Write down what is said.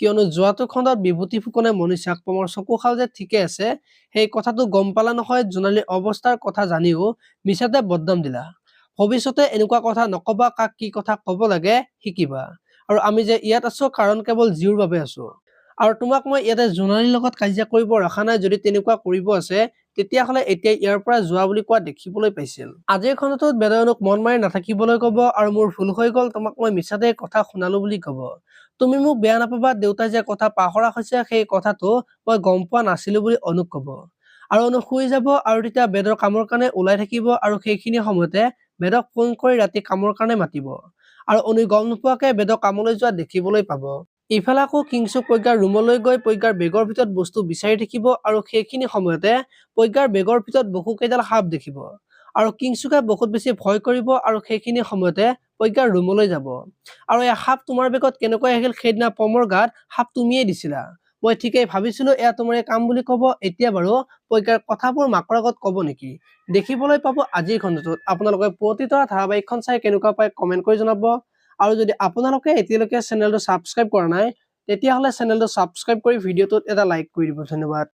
কিয়নো যোৱাটো খণ্ডত বিভূতি ফুকনে মনীষাক পমৰ চকুখাল যে ঠিকে আছে সেই কথাটো গম পালা নহয়, জোনালীৰ অৱস্থাৰ কথা জানিও মিছাতে বদনাম দিলা। ভৱিষ্যতে এনেকুৱা কথা নকবা, কাক কি কথা কব লাগে শিকিবা। আৰু আমি যে ইয়াত আছো কাৰণ কেৱল জীউৰ বাবে আছো। আৰু তোমাক মই ইয়াতে জোনালীৰ লগত কাজিয়া কৰিব ৰখা নাই, যদি তেনেকুৱা কৰিব আছে তেতিয়াহ'লে এতিয়া ইয়াৰ পৰা যোৱা বুলি কোৱা দেখিবলৈ পাইছিল। আজিৰ খণ্ডটোত বেদয়নক মন মাৰি নাথাকিবলৈ কব আৰু মোৰ ভুল হৈ গল, তোমাক মই মিছাতে কথা শুনালো বুলি কব। তুমি মোক বেয়া নাপাবা, দেউতাই যে কথা পাহৰা হৈছে সেই কথাটো মই গম পোৱা নাছিলো বুলি অনুক কব। আৰু অনু শুই যাব আৰু তেতিয়া বেদৰ কামৰ কাৰণে ওলাই থাকিব আৰু সেইখিনি সময়তে বেদক ফোন কৰি ৰাতি কামৰ কাৰণে মাতিব। আৰু অনু গম নোপোৱাকে বেদক কামলৈ যোৱা দেখিবলৈ পাব। ইফালে আকৌ কিংচুক প্ৰজ্ঞাৰ ৰুমলৈ গৈ প্ৰজ্ঞাৰ বেগৰ ভিতৰত বস্তু বিচাৰি থাকিব আৰু সেইখিনি সময়তে প্ৰজ্ঞাৰ বেগৰ ভিতৰত বহুকেইডাল সাপ দেখিব। আৰু কিংচুকে বহুত বেছি ভয় কৰিব আৰু সেইখিনি সময়তে প্ৰজ্ঞাৰ ৰুমলৈ যাব। আৰু এই সাপ তোমাৰ বেগত কেনেকৈ আহিল, সেইদিনা পমৰ গাত সাপ তুমিয়ে দিছিলা, মই ঠিকেই ভাবিছিলো এয়া তোমাৰে কাম বুলি কব। এতিয়া বাৰু প্ৰজ্ঞাৰ কথাবোৰ মাকৰ আগত কব নেকি, দেখিবলৈ পাব আজিৰ খণ্ডটোত। আপোনালোকে প্ৰতিতৰা ধাৰাবাহিকখন চাই কেনেকুৱা পায় কমেন্ট কৰি জনাব। আৰু যদি আপোনালোকে এতিয়ালৈকে চেনেলটো ছাবস্ক্ৰাইব কৰা নাই তেতিয়াহ'লে চেনেলটো ছাবস্ক্ৰাইব কৰি ভিডিঅ'টোত এটা লাইক কৰি দিব। ধন্যবাদ।